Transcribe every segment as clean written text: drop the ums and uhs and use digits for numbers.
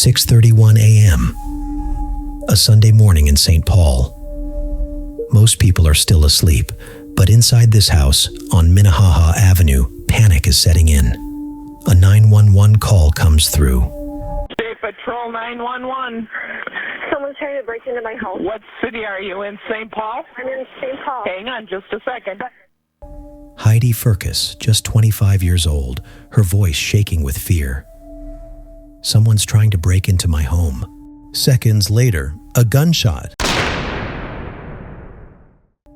6:31 a.m. A Sunday morning in St. Paul. Most people are still asleep, but inside this house on Minnehaha Avenue, panic is setting in. A 911 call comes through. State Patrol 911. Someone's trying to break into my home. What city are you in? St. Paul? I'm in St. Paul. Hang on just a second. Heidi Firkus, just 25 years old, her voice shaking with fear. Someone's trying to break into my home. Seconds later, a gunshot.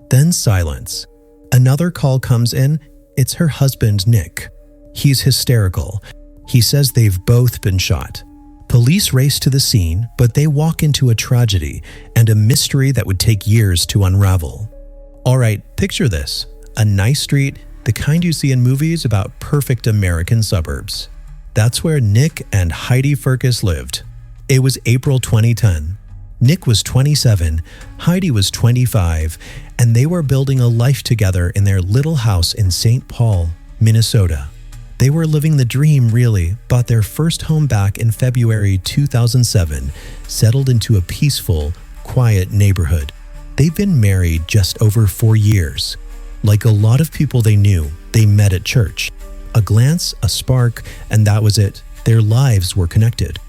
Then silence. Another call comes in. It's her husband, Nick. He's hysterical. He says they've both been shot. Police race to the scene, but they walk into a tragedy and a mystery that would take years to unravel. All right, picture this. A nice street, the kind you see in movies about perfect American suburbs. That's where Nick and Heidi Firkus lived. It was April 2010. Nick was 27, Heidi was 25, and they were building a life together in their little house in St. Paul, Minnesota. They were living the dream, really, bought their first home back in February 2007, settled into a peaceful, quiet neighborhood. They've been married just over 4 years. Like a lot of people they knew, they met at church. A glance, a spark, and that was it. Their lives were connected.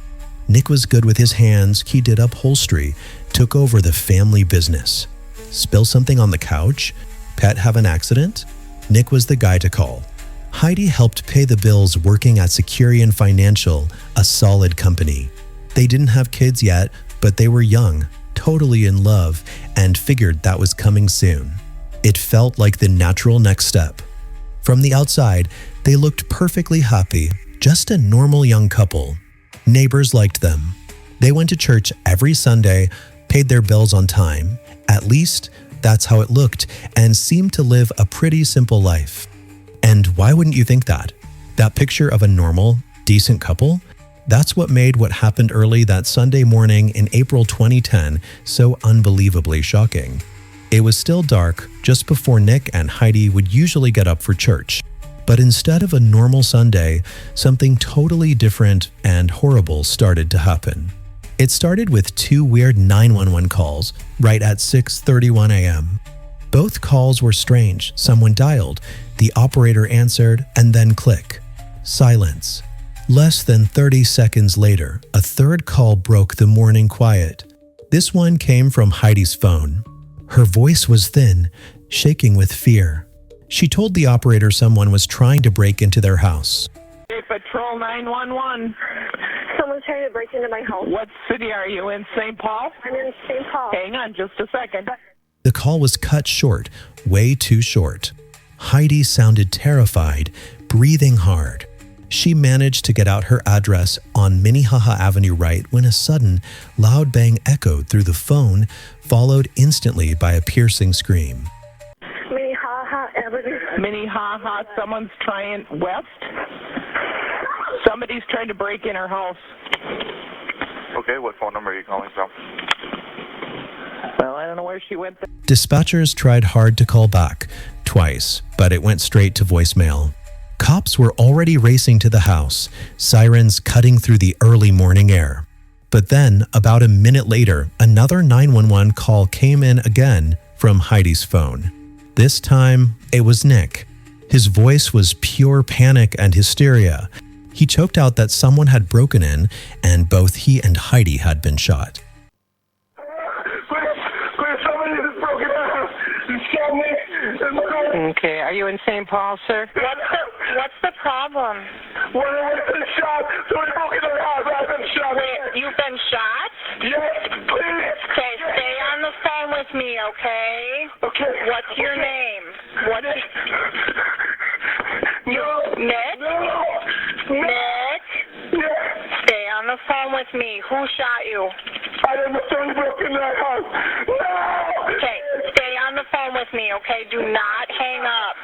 Nick was good with his hands, he did upholstery, took over the family business. Spill something on the couch? Pet have an accident? Nick was the guy to call. Heidi helped pay the bills working at Securian Financial, a solid company. They didn't have kids yet, but they were young, totally in love, and figured that was coming soon. It felt like the natural next step. From the outside, they looked perfectly happy, just a normal young couple. Neighbors liked them. They went to church every Sunday, paid their bills on time. At least, that's how it looked, and seemed to live a pretty simple life. And why wouldn't you think that? That picture of a normal, decent couple? That's what made what happened early that Sunday morning in April 2010 so unbelievably shocking. It was still dark, just before Nick and Heidi would usually get up for church. But instead of a normal Sunday, something totally different and horrible started to happen. It started with 2 weird 911 calls right at 6:31 a.m. Both calls were strange. Someone dialed, the operator answered, and then click. Silence. Less than 30 seconds later, a third call broke the morning quiet. This one came from Heidi's phone. Her voice was thin, shaking with fear. She told the operator someone was trying to break into their house. State Patrol 911. Someone's trying to break into my home. What city are you in? St. Paul? I'm in St. Paul. Hang on just a second. The call was cut short, way too short. Heidi sounded terrified, breathing hard. She managed to get out her address on Minnehaha Avenue right when a sudden, loud bang echoed through the phone, followed instantly by a piercing scream. Minnehaha Avenue. Minnehaha, someone's trying west? Somebody's trying to break in her house. Okay, what phone number are you calling from? Well, I don't know where she went. Dispatchers tried hard to call back, twice, but it went straight to voicemail. Cops were already racing to the house, sirens cutting through the early morning air. But then, about a minute later, another 911 call came in again from Heidi's phone. This time, it was Nick. His voice was pure panic and hysteria. He choked out that someone had broken in, and both he and Heidi had been shot. Please, somebody has broken out. You shot me. Okay, are you in St. Paul, sir? What's the problem? When I was been shot, somebody broke into the house. I've been shot. You've been shot? Yes, please. Okay, stay on the phone with me, okay? Okay. What's your name? What's No. Nick? No. Nick? Yes. Stay on the phone with me. Who shot you? I didn't know somebody broke into that house. No. Okay, stay on the phone with me, okay? Do not hang up.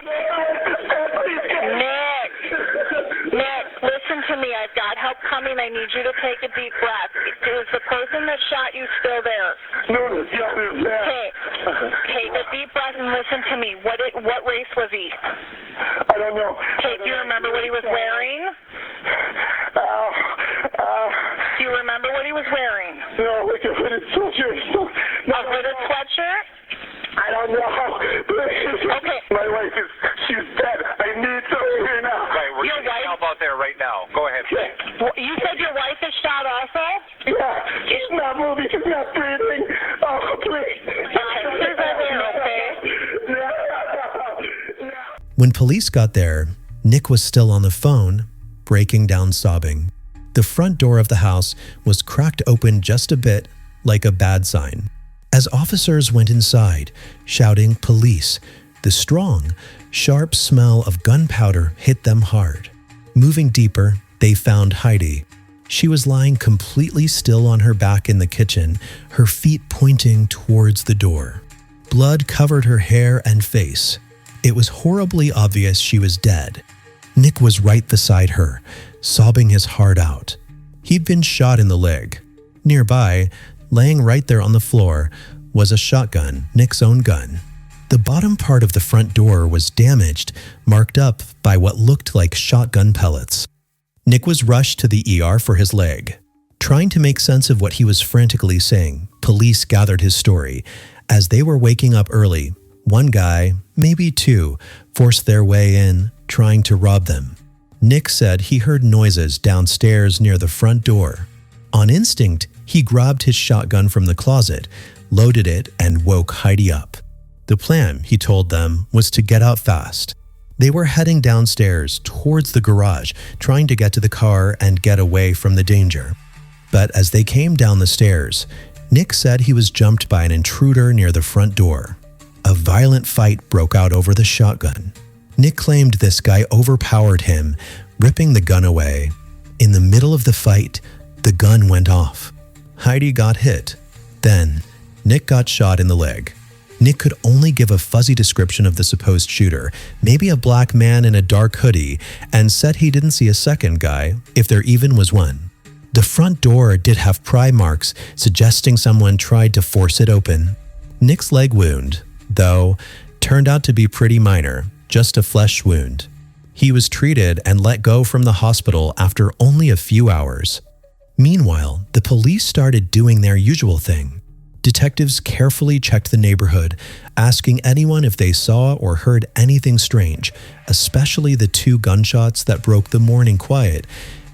Nick, listen to me. I've got help coming. I need you to take a deep breath. Is the person that shot you still there? No, yeah. Okay, take a deep breath and listen to me. What race was he? I don't know. Okay, do you remember what he was wearing? Do you remember remember what he was wearing? No, like a hooded sweatshirt. A hooded sweatshirt? I don't know. Okay. My wife she's dead. I need something here now. Right, we're Your getting wife? help out there right now. Go ahead. You said your wife is shot also? Yeah, she's not moving. She's not breathing. Oh, please. Officers are there, okay? No. When police got there, Nick was still on the phone, breaking down sobbing. The front door of the house was cracked open just a bit, like a bad sign. As officers went inside, shouting police, the strong, sharp smell of gunpowder hit them hard. Moving deeper, they found Heidi. She was lying completely still on her back in the kitchen, her feet pointing towards the door. Blood covered her hair and face. It was horribly obvious she was dead. Nick was right beside her, sobbing his heart out. He'd been shot in the leg. Nearby, laying right there on the floor, was a shotgun, Nick's own gun. The bottom part of the front door was damaged, marked up by what looked like shotgun pellets. Nick was rushed to the ER for his leg. Trying to make sense of what he was frantically saying, police gathered his story. As they were waking up early, one guy, maybe two, forced their way in, trying to rob them. Nick said he heard noises downstairs near the front door. On instinct, he grabbed his shotgun from the closet, loaded it, and woke Heidi up. The plan, he told them, was to get out fast. They were heading downstairs towards the garage, trying to get to the car and get away from the danger. But as they came down the stairs, Nick said he was jumped by an intruder near the front door. A violent fight broke out over the shotgun. Nick claimed this guy overpowered him, ripping the gun away. In the middle of the fight, the gun went off. Heidi got hit. Then, Nick got shot in the leg. Nick could only give a fuzzy description of the supposed shooter, maybe a black man in a dark hoodie, and said he didn't see a second guy, if there even was one. The front door did have pry marks, suggesting someone tried to force it open. Nick's leg wound, though, turned out to be pretty minor, just a flesh wound. He was treated and let go from the hospital after only a few hours. Meanwhile, the police started doing their usual thing. Detectives carefully checked the neighborhood, asking anyone if they saw or heard anything strange, especially the 2 gunshots that broke the morning quiet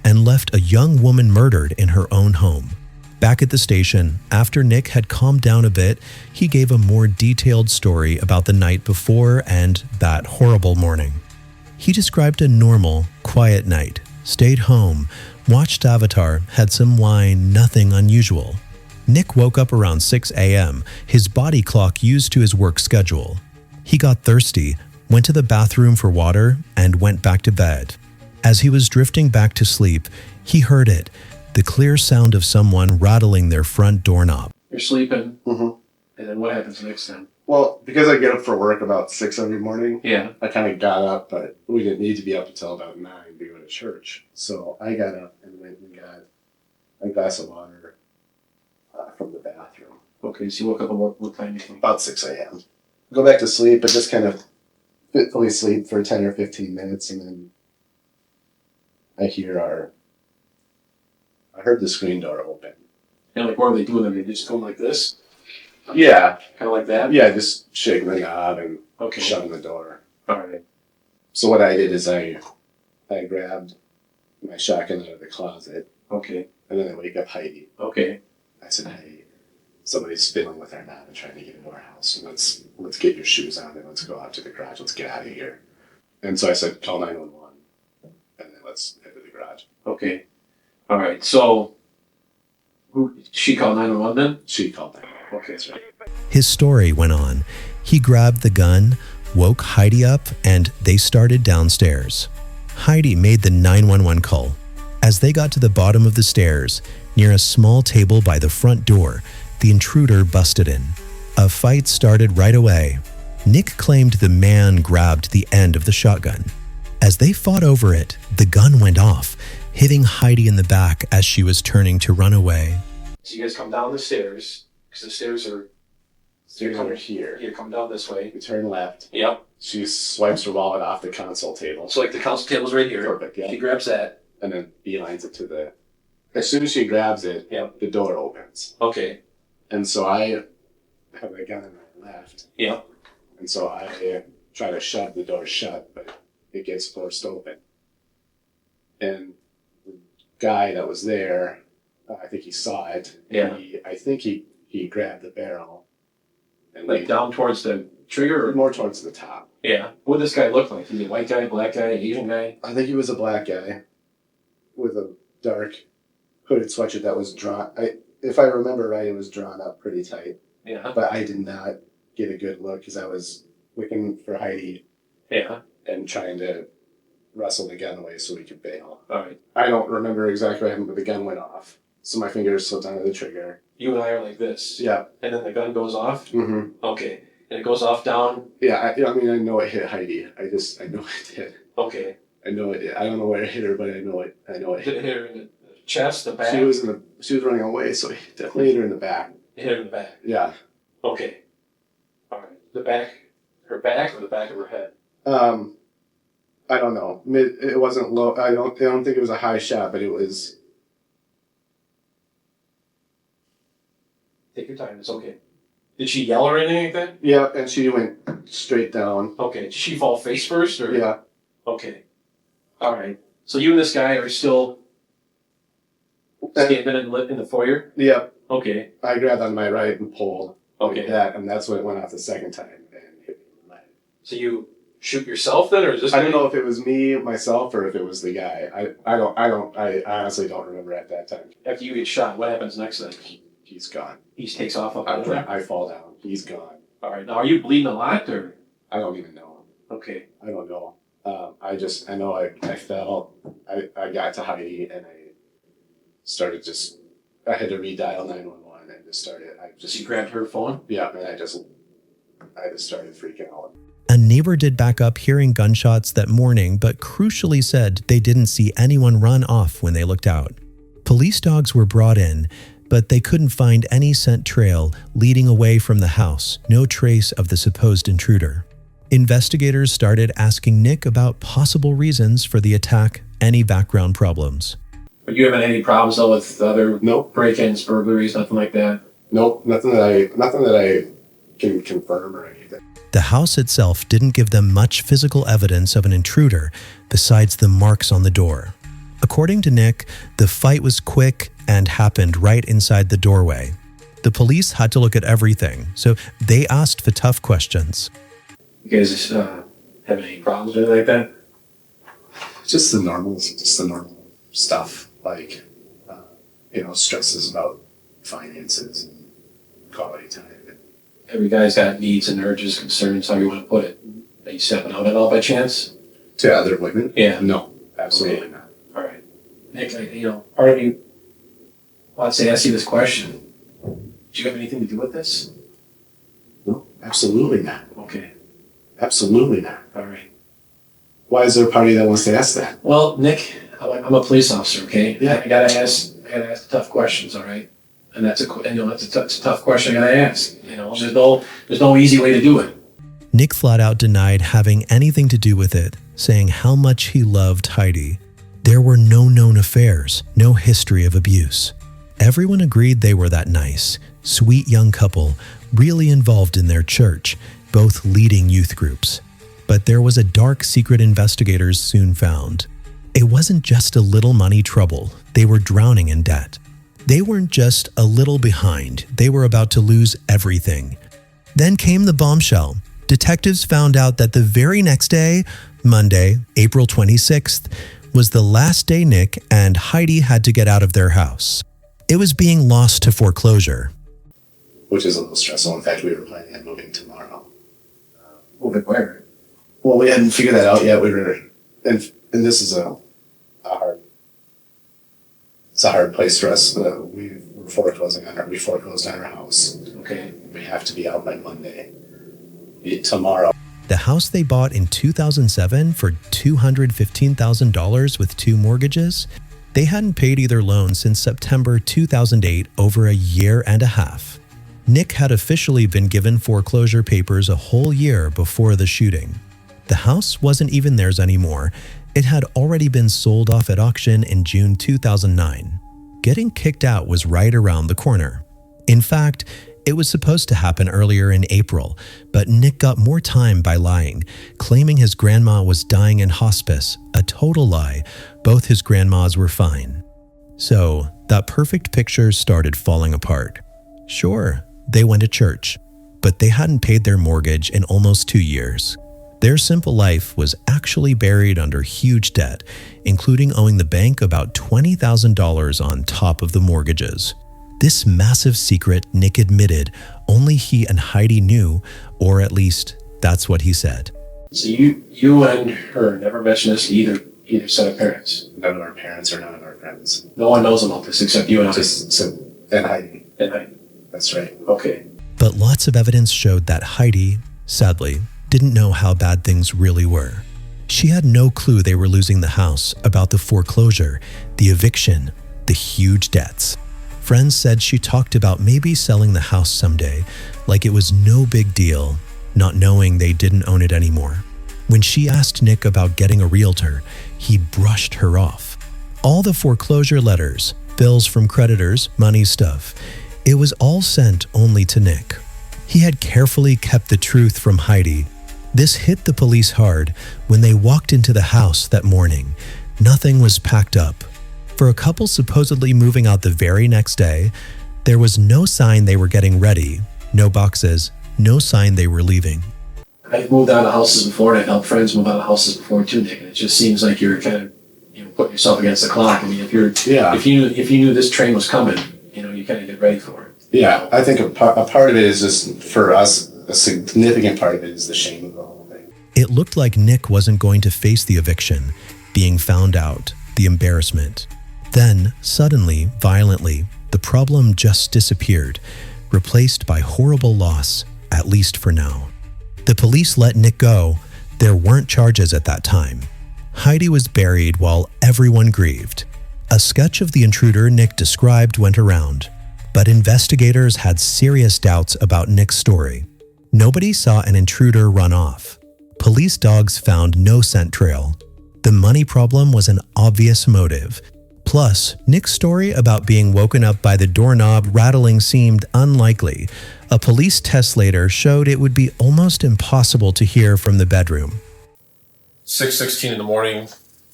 and left a young woman murdered in her own home. Back at the station, after Nick had calmed down a bit, he gave a more detailed story about the night before and that horrible morning. He described a normal, quiet night, stayed home, watched Avatar, had some wine, nothing unusual. Nick woke up around 6 a.m., his body clock used to his work schedule. He got thirsty, went to the bathroom for water, and went back to bed. As he was drifting back to sleep, he heard it, the clear sound of someone rattling their front doorknob. You're sleeping, Mm-hmm. and then what happens next time? Well, because I get up for work about 6 every morning, Yeah. I kind of got up, but we didn't need to be up until about 9 to go to church. So I got up and went and got a glass of water from the bathroom. Okay, so you woke up at what time do you think? About 6 a.m. Go back to sleep, but just kind of fitfully sleep for 10 or 15 minutes, and then I heard the screen door open. And like, what are they doing? Are they just going like this? Yeah. Kind of like that? Yeah, just shaking the knob and Okay. shutting the door. Alright. So what I did is I grabbed my shotgun out of the closet, Okay. and then I wake up Heidi. Okay. I said, "Hey, somebody's fiddling with our knob and trying to get into our house. Let's get your shoes on and let's go out to the garage. Let's get out of here." And so I said, "Call 911, and then let's head to the garage." Okay. Alright, so she called 911 then? She called 911. Okay, that's right. His story went on. He grabbed the gun, woke Heidi up, and they started downstairs. Heidi made the 911 call. As they got to the bottom of the stairs, near a small table by the front door, the intruder busted in. A fight started right away. Nick claimed the man grabbed the end of the shotgun. As they fought over it, the gun went off, hitting Heidi in the back as she was turning to run away. So you guys come down the stairs, because the stairs are here. You come down this way. We turn left. Yep. She swipes her wallet off the console table. So like the console table's right here. Perfect, yeah. She grabs that. And then beelines it to the as soon as she grabs it, Yep. the door opens. Okay. And so I have a gun in my left. Yep. And so I try to shove the door shut, but it gets forced open. And the guy that was there, I think he saw it. Yeah. I think he grabbed the barrel. And Like down towards the trigger? Or? more towards the top. Yeah. What did this guy look like? Is he a white guy, black guy, Asian guy? I think he was a black guy with a dark hooded sweatshirt that was drawn. If I remember right, it was drawn up pretty tight. Yeah. But I did not get a good look because I was looking for Heidi Yeah. and trying to wrestle the gun away so we could bail. All right. I don't remember exactly what happened, but the gun went off. So my fingers slipped onto the trigger. You and I are like this. Yeah. And then the gun goes off? Mm-hmm. Okay. And it goes off down? Yeah, I mean, I know it hit Heidi. I know it did. Okay. I know it did. I don't know where it hit her, but I know it Did hit it hit her in the chest, the back? She was running away, so he definitely hit her in the back. It hit her in the back. Yeah. Okay. All right. The back, her back or the back of her head? I don't know. It wasn't low. I don't think it was a high shot, but it was. Take your time. It's okay. Did she yell or anything like that? Yeah, and she went straight down. Okay. Did she fall face first or? Yeah. Okay. All right. So you and this guy are still standing in the foyer? Yeah. Okay. I grabbed on my right and pulled. Okay. Like that, and that's when it went off the second time and hit me in the leg. So you shoot yourself then, or is this? I don't know if it was me, myself, or if it was the guy. I honestly don't remember at that time. After you get shot, what happens next then? He's gone. He takes off up on the track? I fall down. He's gone. All right. Now, are you bleeding a lot or? I don't even know. Okay. I don't know. I know I fell. I got to Heidi and I had to redial 911 and So you grabbed her phone? Yeah, and I just started freaking out. A neighbor did back up hearing gunshots that morning, but crucially said they didn't see anyone run off when they looked out. Police dogs were brought in, but they couldn't find any scent trail leading away from the house, no trace of the supposed intruder. Investigators started asking Nick about possible reasons for the attack, any background problems. But you haven't had any problems though with other Nope. break-ins, burglaries, nothing like that? Nope, nothing that I can confirm or anything. The house itself didn't give them much physical evidence of an intruder besides the marks on the door. According to Nick, the fight was quick and happened right inside the doorway. The police had to look at everything, so they asked the tough questions. You guys have any problems or anything like that? Just the normal stuff, like stresses about finances and quality time. Every guy's got needs and urges, concerns, how you want to put it. Are you stepping out at all by chance? To other women? Yeah. No, absolutely Okay. not. All right. Nick, part of me wants to ask you this question. Do you have anything to do with this? No, absolutely not. Okay. Absolutely not. All right. Why is there a party that wants to ask that? Well, Nick, I'm a police officer, okay? Yeah. I gotta ask tough questions, all right? And that's a tough question I gotta ask. There's no easy way to do it. Nick flat out denied having anything to do with it, saying how much he loved Heidi. There were no known affairs, no history of abuse. Everyone agreed they were that nice, sweet young couple, really involved in their church, both leading youth groups. But there was a dark secret investigators soon found. It wasn't just a little money trouble, they were drowning in debt. They weren't just a little behind, they were about to lose everything. Then came the bombshell. Detectives found out that the very next day, Monday, April 26th, was the last day Nick and Heidi had to get out of their house. It was being lost to foreclosure. Which is a little stressful. In fact, we were planning on moving tomorrow. Moving where? Well, we hadn't figured that out yet. And this is a hard place for us. We foreclosed on our house. Okay. We have to be out by Monday. Tomorrow. The house they bought in 2007 for $215,000 with 2 mortgages, they hadn't paid either loan since September 2008, over a year and a half. Nick had officially been given foreclosure papers a whole year before the shooting. The house wasn't even theirs anymore. It had already been sold off at auction in June 2009. getting kicked out was right around the corner. In fact, it was supposed to happen earlier in April, but Nick got more time by lying, claiming his grandma was dying in hospice, a total lie. Both his grandmas were fine. So, that perfect picture started falling apart. Sure, they went to church, but they hadn't paid their mortgage in almost 2 years. Their simple life was actually buried under huge debt, including owing the bank about $20,000 on top of the mortgages. This massive secret Nick admitted only he and Heidi knew, or at least that's what he said. So you and her never mentioned this to either set of parents? None of our parents or none of our friends. No one knows about this except you and And Heidi. And Heidi. That's right. Okay. But lots of evidence showed that Heidi, sadly, didn't know how bad things really were. She had no clue they were losing the house, about the foreclosure, the eviction, the huge debts. Friends said she talked about maybe selling the house someday, like it was no big deal, not knowing they didn't own it anymore. When she asked Nick about getting a realtor, he brushed her off. All the foreclosure letters, bills from creditors, money stuff, it was all sent only to Nick. He had carefully kept the truth from Heidi. This hit the police hard when they walked into the house that morning. Nothing was packed up. For a couple supposedly moving out the very next day, there was no sign they were getting ready, no boxes, no sign they were leaving. I've moved out of houses before, and I've helped friends move out of houses before too, Nick. And it just seems like you're kind of putting yourself against the clock. I mean, if you knew this train was coming, you kind of get ready for it. Yeah, I think a part of it is just, for us, a significant part of it is the shame of the whole thing. It looked like Nick wasn't going to face the eviction, being found out, the embarrassment. Then, suddenly, violently, the problem just disappeared, replaced by horrible loss, at least for now. The police let Nick go. There weren't charges at that time. Heidi was buried while everyone grieved. A sketch of the intruder Nick described went around, but investigators had serious doubts about Nick's story. Nobody saw an intruder run off. Police dogs found no scent trail. The money problem was an obvious motive. Plus, Nick's story about being woken up by the doorknob rattling seemed unlikely. A police test later showed it would be almost impossible to hear from the bedroom. 6:16 in the morning,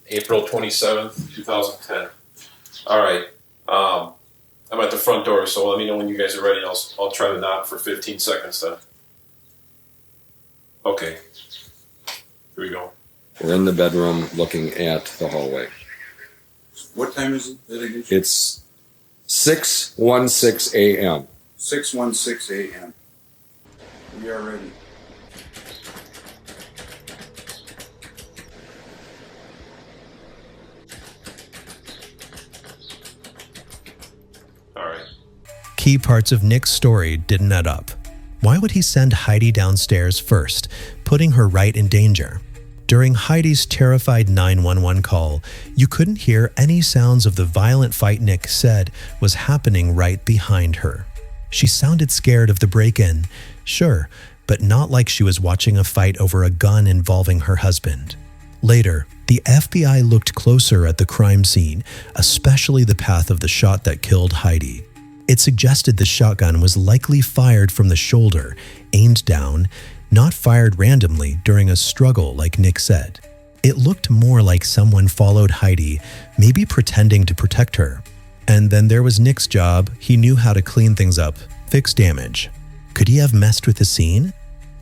April 27th, 2010. All right. I'm at the front door, so let me know when you guys are ready. I'll try to knock for 15 seconds then. Okay. Here we go. We're in the bedroom looking at the hallway. What time is it again? It's 6:16 a.m. 6:16 a.m. We are ready. All right. Key parts of Nick's story didn't add up. Why would he send Heidi downstairs first, putting her right in danger? During Heidi's terrified 911 call, you couldn't hear any sounds of the violent fight Nick said was happening right behind her. She sounded scared of the break-in, sure, but not like she was watching a fight over a gun involving her husband. Later, the FBI looked closer at the crime scene, especially the path of the shot that killed Heidi. It suggested the shotgun was likely fired from the shoulder, aimed down, not fired randomly during a struggle like Nick said. It looked more like someone followed Heidi, maybe pretending to protect her. And then there was Nick's job. He knew how to clean things up, fix damage. Could he have messed with the scene?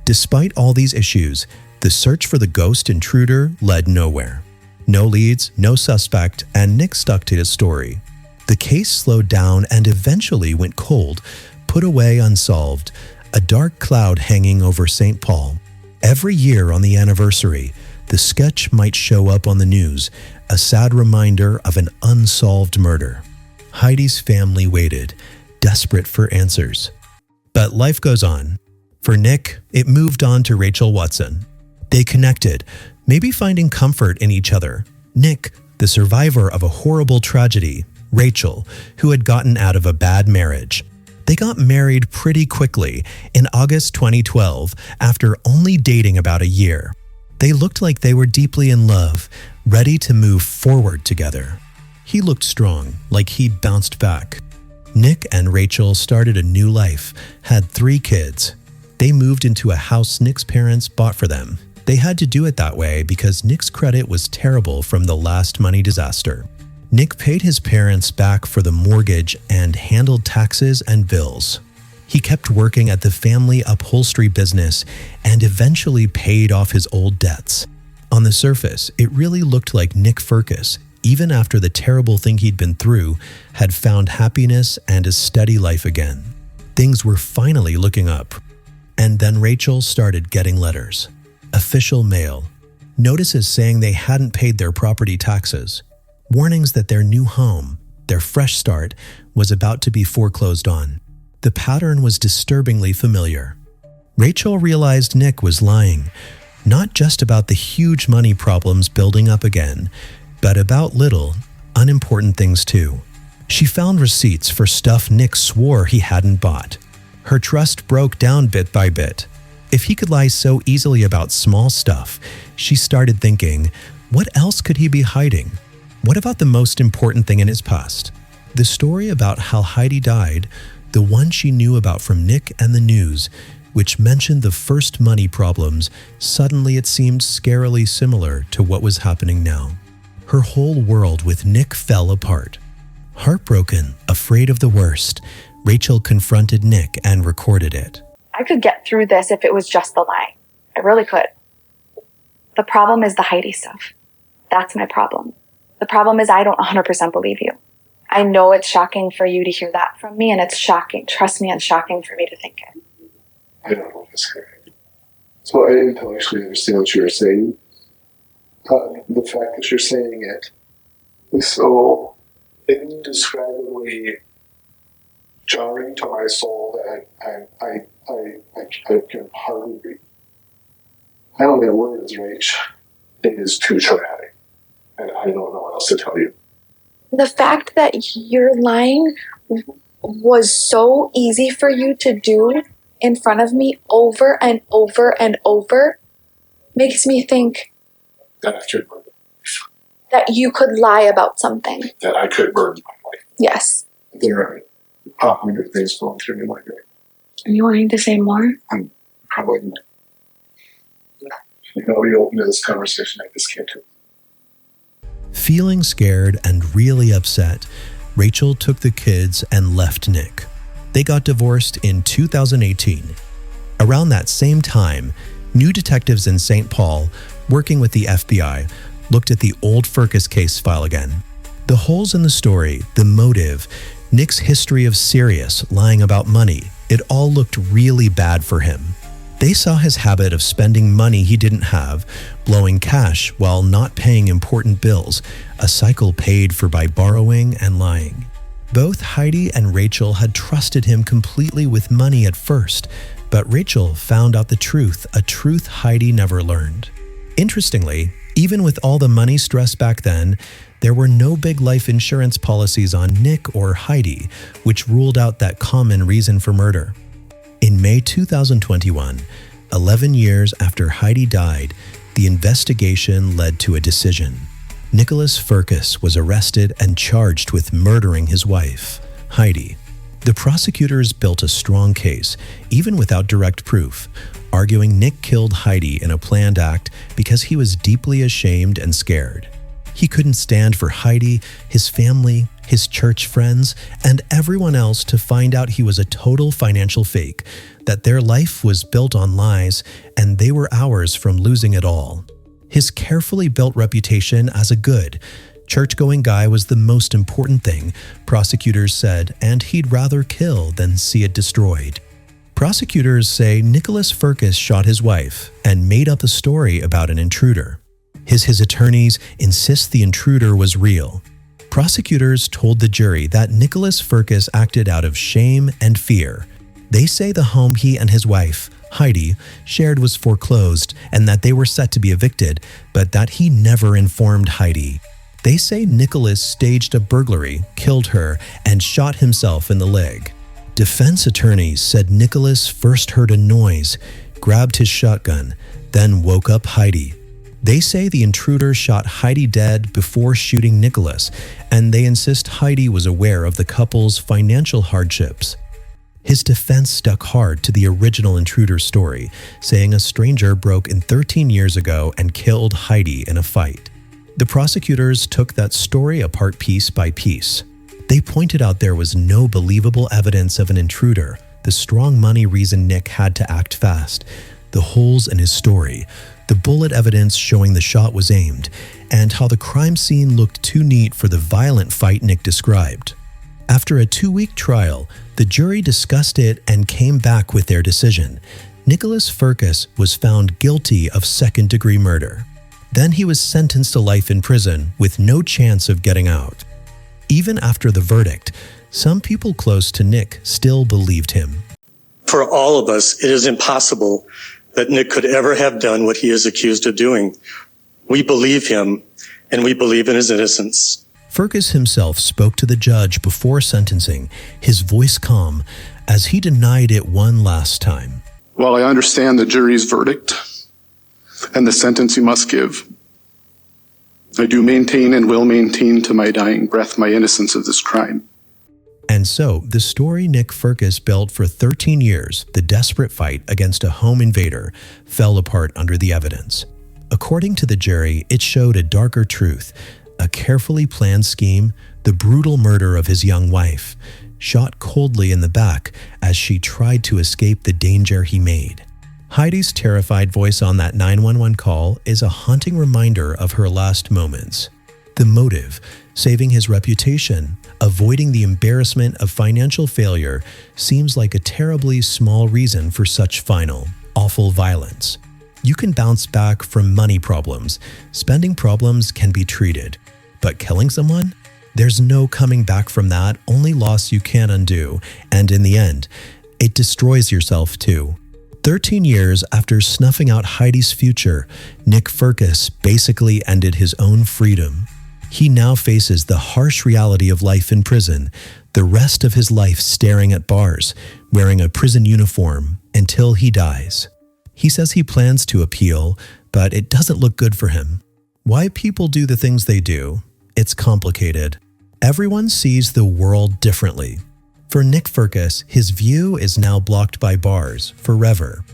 Despite all these issues, the search for the ghost intruder led nowhere. No leads, no suspect, and Nick stuck to his story. The case slowed down and eventually went cold, put away unsolved, a dark cloud hanging over St. Paul. Every year on the anniversary, the sketch might show up on the news, a sad reminder of an unsolved murder. Heidi's family waited, desperate for answers. But life goes on. For Nick, it moved on to Rachel Watson. They connected, maybe finding comfort in each other. Nick, the survivor of a horrible tragedy. Rachel, who had gotten out of a bad marriage. They got married pretty quickly in August 2012 after only dating about a year. They looked like they were deeply in love, ready to move forward together. He looked strong, like he'd bounced back. Nick and Rachel started a new life, had 3 kids. They moved into a house Nick's parents bought for them. They had to do it that way because Nick's credit was terrible from the last money disaster. Nick paid his parents back for the mortgage and handled taxes and bills. He kept working at the family upholstery business and eventually paid off his old debts. On the surface, it really looked like Nick Firkus, even after the terrible thing he'd been through, had found happiness and a steady life again. Things were finally looking up. And then Rachel started getting letters. Official mail. Notices saying they hadn't paid their property taxes. Warnings that their new home, their fresh start, was about to be foreclosed on. The pattern was disturbingly familiar. Rachel realized Nick was lying, not just about the huge money problems building up again, but about little, unimportant things too. She found receipts for stuff Nick swore he hadn't bought. Her trust broke down bit by bit. If he could lie so easily about small stuff, she started thinking, what else could he be hiding? What about the most important thing in his past? The story about how Heidi died, the one she knew about from Nick and the news, which mentioned the first money problems, suddenly it seemed scarily similar to what was happening now. Her whole world with Nick fell apart. Heartbroken, afraid of the worst, Rachel confronted Nick and recorded it. I could get through this if it was just the lie. I really could. The problem is the Heidi stuff. That's my problem. The problem is I don't 100% believe you. I know it's shocking for you to hear that from me, and it's shocking. Trust me, it's shocking for me to think it. I don't know this guy. So I didn't actually understand what you were saying. The fact that you're saying it is so indescribably jarring to my soul that I can hardly breathe. I don't get words, Rach. It is too traumatic. And I don't know what else to tell you. The fact that your lying was so easy for you to do in front of me over and over and over makes me think that I could burn my life. That you could lie about something. That I could burn my life. Yes. There are 100 things going through my mind. Are you wanting to say more? I'm probably not. You know, we opened this conversation I just came to. Feeling scared and really upset, Rachel took the kids and left Nick. They got divorced in 2018. Around that same time, new detectives in St. Paul, working with the FBI, looked at the old Firkus case file again. The holes in the story, the motive, Nick's history of serious lying about money, it all looked really bad for him. They saw his habit of spending money he didn't have, blowing cash while not paying important bills, a cycle paid for by borrowing and lying. Both Heidi and Rachel had trusted him completely with money at first, but Rachel found out the truth, a truth Heidi never learned. Interestingly, even with all the money stress back then, there were no big life insurance policies on Nick or Heidi, which ruled out that common reason for murder. In May 2021, 11 years after Heidi died, the investigation led to a decision. Nicholas Firkus was arrested and charged with murdering his wife, Heidi. The prosecutors built a strong case, even without direct proof, arguing Nick killed Heidi in a planned act because he was deeply ashamed and scared. He couldn't stand for Heidi, his family, his church friends, and everyone else to find out he was a total financial fake, that their life was built on lies, and they were hours from losing it all. His carefully built reputation as a good, church-going guy was the most important thing, prosecutors said, and he'd rather kill than see it destroyed. Prosecutors say Nicholas Firkus shot his wife and made up a story about an intruder. His attorneys insist the intruder was real. Prosecutors told the jury that Nicholas Firkus acted out of shame and fear. They say the home he and his wife, Heidi, shared was foreclosed and that they were set to be evicted, but that he never informed Heidi. They say Nicholas staged a burglary, killed her, and shot himself in the leg. Defense attorneys said Nicholas first heard a noise, grabbed his shotgun, then woke up Heidi. They say the intruder shot Heidi dead before shooting Nicholas, and they insist Heidi was aware of the couple's financial hardships. His defense stuck hard to the original intruder story, saying a stranger broke in 13 years ago and killed Heidi in a fight. The prosecutors took that story apart piece by piece. They pointed out there was no believable evidence of an intruder, the strong money reason Nick had to act fast, the holes in his story, the bullet evidence showing the shot was aimed, and how the crime scene looked too neat for the violent fight Nick described. After a 2-week trial, the jury discussed it and came back with their decision. Nicholas Firkus was found guilty of second-degree murder. Then he was sentenced to life in prison with no chance of getting out. Even after the verdict, some people close to Nick still believed him. For all of us, it is impossible that Nick could ever have done what he is accused of doing. We believe him, and we believe in his innocence. Firkus himself spoke to the judge before sentencing, his voice calm, as he denied it one last time. While I understand the jury's verdict and the sentence you must give, I do maintain and will maintain to my dying breath my innocence of this crime. And so, the story Nick Firkus built for 13 years, the desperate fight against a home invader, fell apart under the evidence. According to the jury, it showed a darker truth, a carefully planned scheme, the brutal murder of his young wife, shot coldly in the back as she tried to escape the danger he made. Heidi's terrified voice on that 911 call is a haunting reminder of her last moments. The motive, saving his reputation, avoiding the embarrassment of financial failure, seems like a terribly small reason for such final, awful violence. You can bounce back from money problems. Spending problems can be treated. But killing someone? There's no coming back from that, only loss you can't undo, and in the end, it destroys yourself too. 13 years after snuffing out Heidi's future, Nick Firkus basically ended his own freedom. He now faces the harsh reality of life in prison, the rest of his life staring at bars, wearing a prison uniform until he dies. He says he plans to appeal, but it doesn't look good for him. Why people do the things they do? It's complicated. Everyone sees the world differently. For Nick Firkus, his view is now blocked by bars forever.